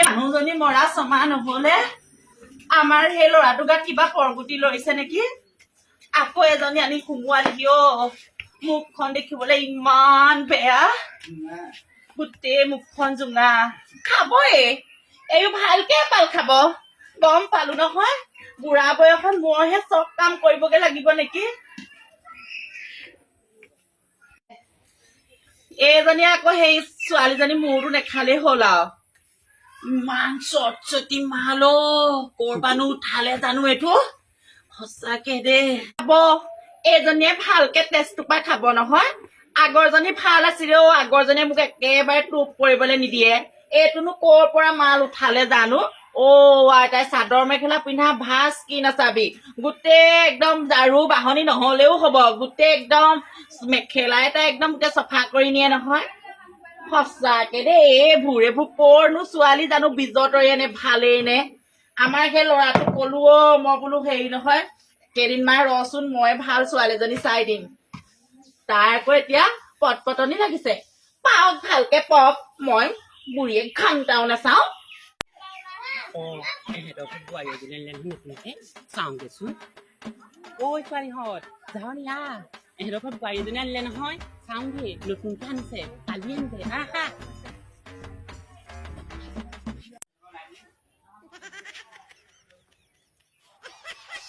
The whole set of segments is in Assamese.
মানুহজনী মৰা ছমাহ নহলে আমাৰ সেই ল'ৰাটো গাত কিবা পৰগুটি লৈছে নেকি আকৌ এজনী আনি সোমোৱা নেকি মুখখন দেখিবলৈ ইমান বেয়া গোটেই মুখখন জোঙা খাবই এই ভালকে পাল খাব গম পালো নহয় বুঢ়া বয়সত মইহে চব কাম কৰিবগে লাগিব নেকি এইজনী আকৌ সেই ছোৱালীজনী মূৰটো নেখালেই হ'ল আৰু ইমান চটচটি মাল কৰবানো উঠালে জানো এইটো সঁচাকে দেই খাব এইজনীয়ে ভালকে তেজটোপা খাব নহয় আগৰজনী ভাল আছিল আগৰজনীয়ে মোক একেবাৰে টোপ কৰিবলৈ নিদিয়ে এইটোনো কৰ পৰা মাল উঠালে জানো আইতাই চাদৰ মেখেলা পিন্ধা ভাজ কি নাচাবি গোটেই একদম ঝাৰু বাহনি নহলেও হব গোটেই একদম মেখেলা এটা একদম গোটেই চফা কৰি নিয়ে নহয় সঁচাকে দেই এইবোৰ কৰনো ছোৱালী জানো বিজতৰে নে ভালেই নে আমাৰ সেই ল'ৰাটো কলো মই বোলো হেৰি নহয় কেইদিনমান ৰচোন মই ভাল ছোৱালীজনী চাই দিম তাৰ আকৌ এতিয়া পটপটনি লাগিছে পাওক ভালকে পক মই বুঢ়ীয়ে ঘণ্টাও নাচাও চাওঁগেচোন ঐ ছোৱালীহঁত যাওঁ নি এহেঁতৰ ঘৰত বোৱাৰী এজনী আনিলে নহয় চাওঁগে নতুনকে আনিছে কালি আনিছে আহা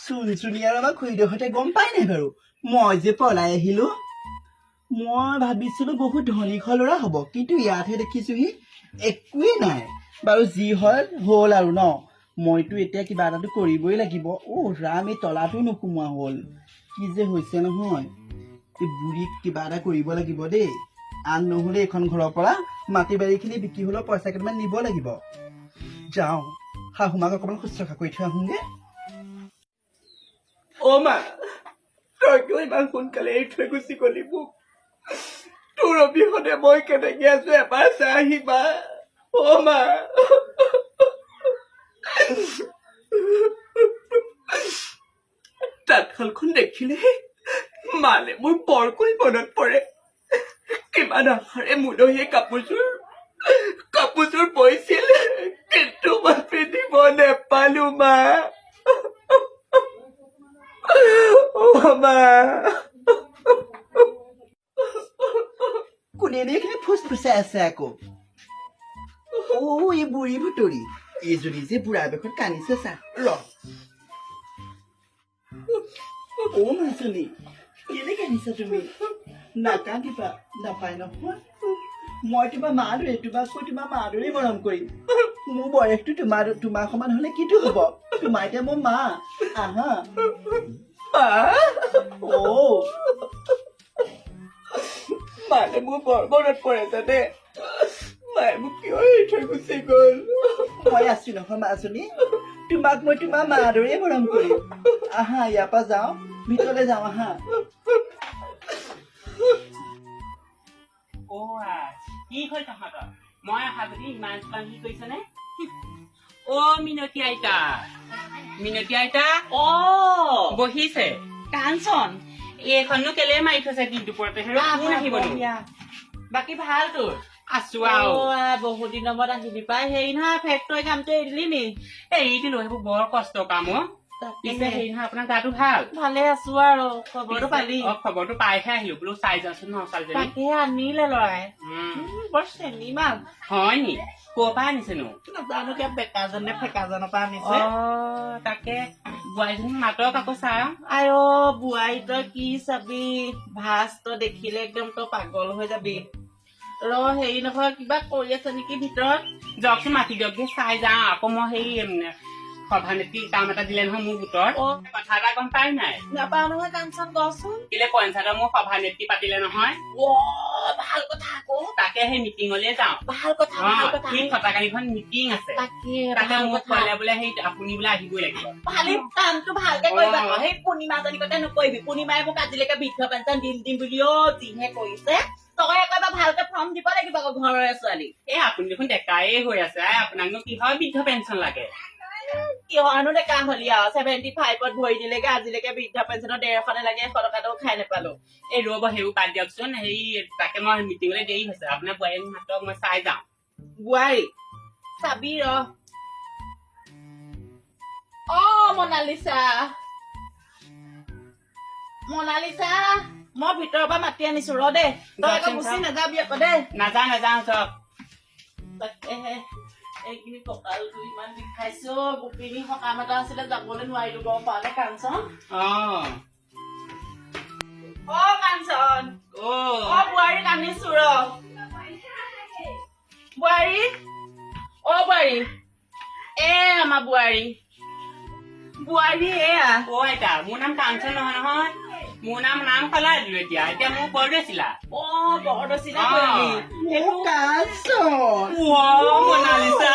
চুনচুনি আৰু আমাৰ খুৰীদেউহঁতে গম পাই নাই বাৰু মই যে পলাই আহিলো মই ভাবিছিলো বহুত ধনী ঘৰ ল'ৰা হ'ব কিন্তু ইয়াতহে দেখিছোহি একোৱেই নাই বাৰু যি হয় হ'ল আৰু ন মইতো এতিয়া কিবা এটাতো কৰিবই লাগিব ৰাম এই তলাটো নোসোমোৱা হ'ল কি যে হৈছে নহয় এই বুঢ়ীক কিবা এটা কৰিব লাগিব দেই আন নহ'লে এইখন ঘৰৰ পৰা মাটি বাৰীখিনি বিক্ৰী হ'লেও পইচা কেইটামান নিব লাগিব যাওঁ শাহুমাক অকণমান শুশ্ৰূষা কৰি থৈ আহোঁগে মা তই কিয় ইমান সোনকালে এৰি থৈ গুচি গলি মোক তোৰ অবিহনে মই কেনেকে আছো এবাৰ চাই আহিবা মা তাঁতশালখন দেখিলে মালে মোৰ বৰকৈ মনত পৰে কিমান আশাৰে মূলহীয়ে কাপোৰযোৰ বৈছিল কিন্তু মই পিন্ধিব নেপালো মা কোনে এইখিনি ফুচ ফুচাই আছে আকৌ এই বুঢ়ী ভুতৰি এইজনী যে বুঢ়া বেশত কান্দিছে চা মাজনী কেলে কান্দিছা তুমি নাকান্দিবা নাপায় নহয় মই তোমাৰ মা দৰে তোমাককৈ তোমাৰ মা দৰে মৰম কৰিম মোৰ বয়সটো তোমাৰ সমান হলে কিটো হব তোমাৰ এতিয়া মোৰ মা আহা মালে মোৰ বৰ মনত পৰে জানে মায়ে মোক কিয় এৰি থৈ গুচি গল মই আছো নহয় মাজনী তোমাক মই তোমাৰ মা দৰে মৰম কৰিম আহা ইয়াৰ পৰা যাওঁ ভিতৰলৈ যাওঁ আহা কি হ'ল তহঁতৰ মই অহা বুলি ইমান কি কৰিছনে মিনতী আইতা বহিছে কাঞ্চন এইখনো কেলে মাৰি থৈছে দিনটো পৰতে আহিব বাকী ভাল তোৰ আছো আৰু বহুত দিনৰ মূৰত আহিবি পাই হেৰি নহয় ফেক্টৰী কামটো এৰি দিলি নি এৰি দিলো সেইবোৰ বৰ কষ্ট কাম পিছে হেৰি নহয় আপোনাৰ গাটো ভাল ভালে আছো আৰু খবৰটো পালি খবৰটো পাইহে আহিলো বোলো চাই যাওঁচোন ন ছোৱালীজনী তাকে আনিলে ল'ৰাই বৰ চেনী মাল হয় নি ক'ৰ পৰা আনিছেনো নাজানো কিয় বেকাজনে ফেকাজনৰ পৰা আনিছে তাকে বোৱাৰীজনী মাতক আকৌ চাওঁ বোৱাৰী তই কি চাবি ভাজ তই দেখিলে একদম তই পাগল হৈ যাবি হেৰি নহয় কিবা কৰি আছে নেকি ভিতৰত যাওকচোন মাতি দিয়ক চাই যাওঁ আকৌ মই হেৰি সভানেত্ৰী কাম এটা দিলে নহয় মোৰ গোটৰ কথা এটা গম পাই নাই নাপাওঁ নহয় কাঞ্চন কচোন কেলে পঞ্চায়তৰ মোৰ সভানেত্ৰী পাতিলে নহয় ভাল কথা আকৌ তাকে সেই মিটিঙলৈ যাওঁ ভাল কথা ফটাকালিখন মিটিং আছে তাকে মোক ক'লে বোলে সেই আপুনি বোলে আহিবই লাগিব ভালে কামটো ভালকে কৰিবা সেই পূৰ্ণিমাজনী কথা নকৰিবি পূৰ্ণিমাই মোক আজিলৈকে বৃদ্ধ পেঞ্চন দিম বুলি যিহে কৰিছে তই একেবাৰে ভালকে ফৰ্ম দিব লাগিব আকৌ ঘৰৰে ছোৱালী আপুনি দেখোন ডেকাই হৈ আছে আপোনাকনো কিহৰ বৃদ্ধ পেঞ্চন লাগে কিহৰনো ডেকা হলি আৰু 75ত ভৰি দিলেগে আজিলৈকে বৃদ্ধ পেঞ্চনৰ 150 নালাগে 100 টকাটো খাই নাপালো এই ৰ'ব সেইবোৰ বাদ দিয়কচোন তাকে মই মিটিঙলৈ দেৰি হৈছে আপোনাৰ বোৱাৰী মাতক মই চাই যাওঁ বোৱাৰী চাবি ৰ মনালিছা মই ভিতৰৰ পৰা মাতি আনিছো ৰ দে তই আকৌ গুচি নাযাবি আকৌ দে নাযাওঁ চব তাকেহে এইখিনি কঁকালটো ইমান বিষাইছো গোপিনী সকাম এটা আছিলে যাবলৈ নোৱাৰিলো গম পালে কাঞ্চন কাঞ্চন বোৱাৰীক আনিছো ৰ বোৱাৰী বোৱাৰী আমাৰ বোৱাৰী এয়া আইতা মোৰ নাম কাঞ্চন নহয় মোৰ নাম সলাই দিলো এতিয়া মোৰ বৰদৈচিলা বৰদৈচিলা মনালিছা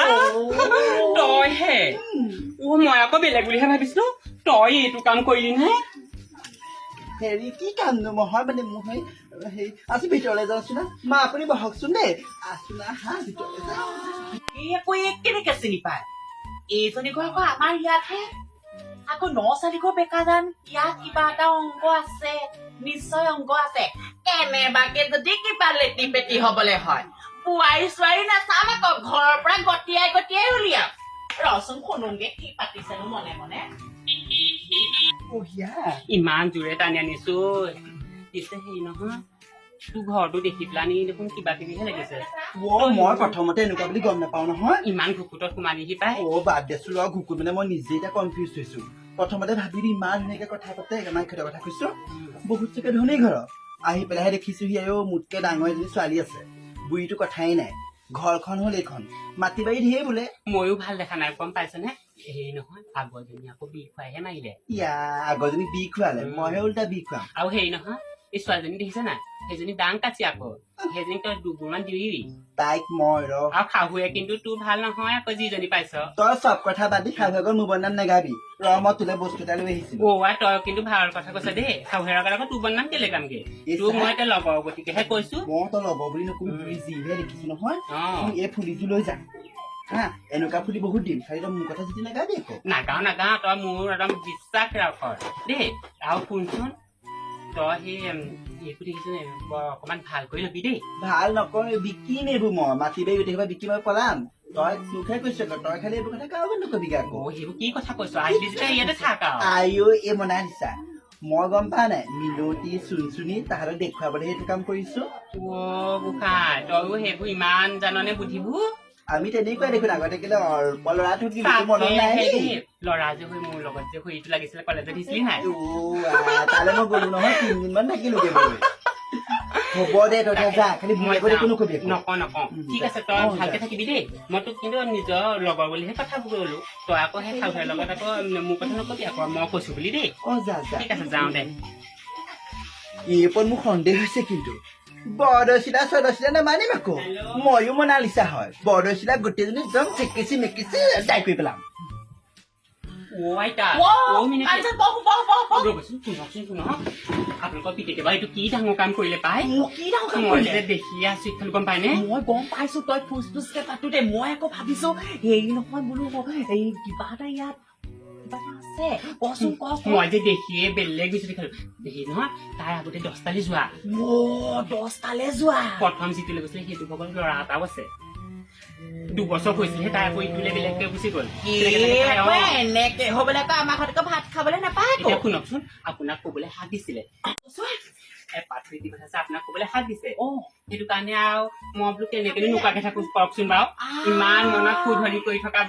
তই হে মই আকৌ বেলেগ বুলিহে ভাবিছিলো তই এইটো কাম কৰিলি নে হেৰি কি কামনো নহয় মানে মোৰ হেৰি আজি ভিতৰলৈ যাওঁচোন না মা আপুনি বহকচোন দেই আছোন না হা ভিতৰলৈ যাওঁ কেনেকে চিনি পায় এইজনী ঘৰ আকৌ আমাৰ ইয়াতহে আকৌ 9 চাৰি ঘৰ বেকাজান ইয়াত কিবা এটা অংক আছে নিশ্চয় অংক আছে কেনেবাকে যদি কিবা লেটি পেটি হবলৈ হয় বোৱাৰী ছোৱাৰী নাচাম আকৌ ঘৰৰ পৰা গটিয়াই উলিয়াম ৰচোন শুনোগে কি পাতিছেনো মনে মনে ইমান জোৰে টানি আনিছো পিছে হেৰি নহয় তোৰ ঘৰটো দেখি পেলানি দেখোন কিবা কিবিহে লাগিছে মই প্ৰথমতে এনেকুৱা বুলি গম নাপাওঁ নহয় ইমান ঘুকুটত সোমালিহি পাই বাদ দেছো ৰ ঘুকুত মানে মই নিজে এতিয়া কনফিউজ হৈছো প্ৰথমতে ভাবিলো ইমান ধুনীয়াকে কথা পাতে ইমান খেদৰ কথা কৈছো বহুত চাগে ধনী ঘৰ আহি পেলাইহে দেখিছোহি মোতকে ডাঙৰ এজনী ছোৱালী আছে বুঢ়ীটো কথাই নাই ঘৰখন হল এইখন মাটি বাৰী ধেৰ বোলে ময়ো ভাল দেখা নাই গম পাইছনে হেৰি নহয় আগৰজনী আকৌ বিষ খুৱাইহে মাৰিলে আগৰজনী বিষ খুৱালে মইহে উল্টা বিষ খুৱাম আৰু হেৰি নহয় এই ছোৱালীজনী দেখিছে নাই সেইজনী দাং কাচি আকৌ সেইজনী তই দুগুণমান দিবি তাইক মই ৰ আৰু শাহুৱে কিন্তু তোৰ ভাল নহয় আকৌ যিজনী পাইছ তই চব কথা বাদ দি শাহুৱেকৰ মোৰ বদনাম নেগাবি ৰ মই তোলে বস্তু এটা লৈ আহিছিলো তই কিন্তু ভাল কথা কৈছ দেই শাহুৱেৰ আগত আকৌ তোৰ বদনাম কেলে কামগে তোক মই এতিয়া লগৰ গতিকেহে কৈছো মই তই লগৰ বুলি নকবি বুঢ়ী যিহে দেখিছো নহয় এই ফুলিটো লৈ যাম হা এনেকুৱা ফুলি বহুত দিম খালি তই মোৰ কথা যদি নেগাবি আকৌ নাগাওঁ তই মোৰ একদম বিশ্বাস ৰাখ দেই আৰু শুনচোন তই এইটো দেখিছ অকমান ভাল কৰি লবি দেই ভাল নকৰো বিকিম এইবোৰ মই মাটি বাৰী গোটেই বিকি মই পলাম তই তোকহে কৈছ তই খালি এইবোৰ কথা কাৰোবাৰ নকবি আকৌ সেইবোৰ কি কথা কৈছ আহিলি যেতিয়া ইয়াতে থাক আইও এই মনালিছা মই গম পা নাই মিনতি চুনচুনি তাহাঁতক দেখুৱাবলৈ সেইটো কাম কৰিছো গোসাঁই তইও সেইবোৰ ইমান জাননে বুদ্ধিবোৰ আমি তেনেকুৱাই দেখোন আগতে কেলে অল্প ল'ৰা থকি মনত নাই ল'ৰা যে হৈ মোৰ লগত যে এইটো লাগিছিলে কলেজত দিছিলি নাই তালে মই গলো নহয় 3 দিনমান থাকিলোগে হ'ব দে তই যা খালি মই একো নকবি নকওঁ ঠিক আছে তই ভালকে থাকিবি দেই মই তোক কিন্তু নিজৰ লগৰ বুলিহে কথাবোৰ কলো তই আকৌ সেই শাহুৱেৰ লগত আকৌ মোৰ কথা নকবি আকৌ মই কৈছো বুলি দেই যা ঠিক আছে যাওঁ দে এই ওপৰত মোৰ সন্দেহ হৈছে কিন্তু বৰদৈচিলা চদৈচিলা নামানিম আকৌ ময়ো মনালিছা হয় বৰদৈচিলা গোটেইজনী একদম চেকেচি মেকেচি দাই কৰি পেলাম আপোনালোকৰ পিতেকে বাৰু এইটো কি ডাঙৰ কাম কৰিলে পাই দেখি আছো ইখন গম পাই নে মই গম পাইছো তই ফুচফুচকে পাতোতে মই আকৌ ভাবিছো হেৰি নহয় বোলো এই কিবা এটা ইয়াত মই যে দেখিয়ে বেলেগ বেছি দেখালো দেখি নহয় তাই আগতে 10টালৈ যোৱা 10টালৈ যোৱা প্ৰথম যিটোলৈ গৈছিলে সেইটো ভাগৰ ল'ৰা এটাও আছে 2 বছৰ হৈছিলেহে তাই আকৌ ইটোলে বেলেগকে গুচি গ'ল এনেকে হবলে আমাৰ ঘৰতে ভাত খাবলৈ নাপায় এতিয়া শুনকচোন আপোনাক কবলৈ হাত দিছিলে পাথৰি কথা আছে আপোনাক কবলৈ হাত দিছে সেইটো কাৰণে আৰু মই বোলো কেনেকেনো নোকোৱাকে থাকো কওকচোন বাৰু ইমান মনত ফুধৰি কৰি থকা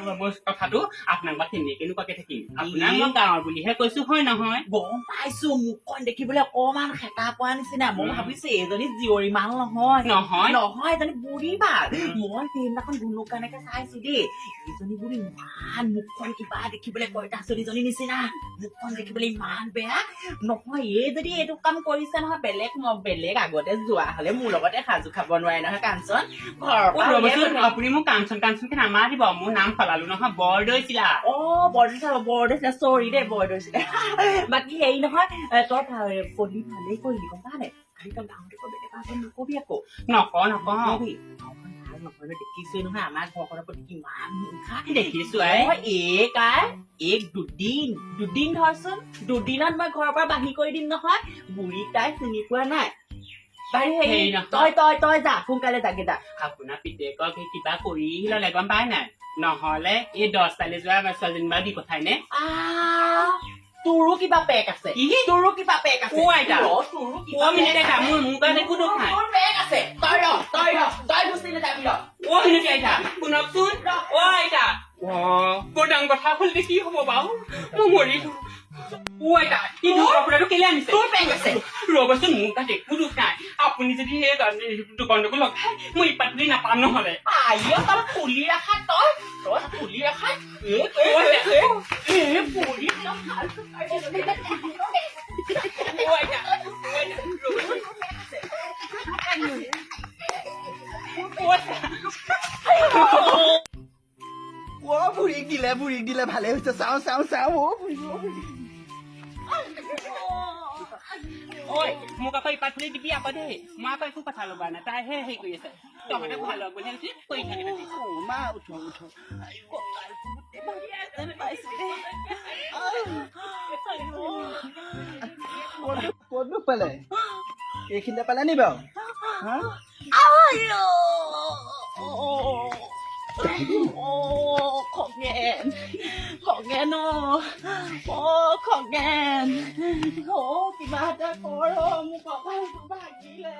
কথাটো আপোনাক বা কেনেকে নোকোৱাকে থাকিম আপোনাক মই গাঁৱৰ বুলিহে কৈছো হয় নহয় গম পাইছো মুখখন দেখিবলৈ অকমান খেতা পোৱা নিচিনা মই ভাবিছো এইজনী জীয়ৰী মাল নহয় এজনী বুঢ়ী মাল মই সেইদিনাখন ধুনুকানেকে চাইছো দেই এইজনী বুঢ়ী ইমান মুখখন কিবা দেখিবলৈ কইতাচনীজনী নিচিনা মুখখন দেখিবলৈ ইমান বেয়া নহয় এই যদি এইটো কাম কৰিছে নহয় বেলেগ আগতে যোৱা হলে মোৰ লগতে সাজু খাব নোৱাৰে নহয় কাঞ্চন আপুনি মোক কাঞ্চনকে নামাতিব মোৰ নাম সলালো নহয় বৰদৈচিলা বৰদৈচিলা চৰি দেই বৰদৈচিলা বাকী হেৰি নহয় তই পঢ়ি ভালেই কৰিলি গম পাৱ নে খালি তই গাঁৱতে বেলেগ আগত নকবি আকৌ নকবি দেখিছো নহয় আমাৰ ঘৰখনৰ প্ৰতি কিমান হিংসা দেখিছো দুদিন ধৰচোন দুদিনত মই ঘৰৰ পৰা বাহিৰ কৰি দিম নহয় বুঢ়ী তাই চিনি পোৱা নাই তই যা সোনকালে যাগে যা আপোনাৰ পিতেকক কিবা কৰি ললে গম পাই নাই নহ'লে এই 10 চালি যোৱা ছোৱালীজনী বাৰু দি পঠাই নে তোৰো কিবা পেক আছে কি? তোৰো কিবা পেক আছে অ' আইতা। তোৰো কিবা মিনিট আইতা মোৰ কাৰণে একো দুখাই তোৰ পেক আছে তই গুচি নাযাবি মিনিট আইতা শুনকচোন আইতা বৰ ডাঙৰ কথা হ'ল কি হ'ব বাৰু মই মৰিলো আইতা কি কাপোৰটো কেলে আনিছে তোৰ পেক আছে ৰ'বচোন মোৰ তাত একো দুখ নাই আপুনি যদি সেই দোকানটোকো লগাই মই পাতলি নাপাম নহ'লে আইঅ তই ফুলি ৰাখা তই ফুলি ৰাখা ফুলি বুঢ়ীক দিলে ভালে হৈছে চাওঁ ঐ মোক আকৌ ইপাত ফুলি দিবি আকৌ দেই মই আকৌ একো কথা ল'বা নাই তাইহে হেৰি কৰি আছে তহঁতে ভাল হওক বুলি ভাবিছি কৰি থাকে মা উঠ ক'তনো পালে এইখিনিতে পালে নি বাৰু খগেন খগেন খগেন কিবা এটা কৰ মোক কঁকালটো ভাগিলে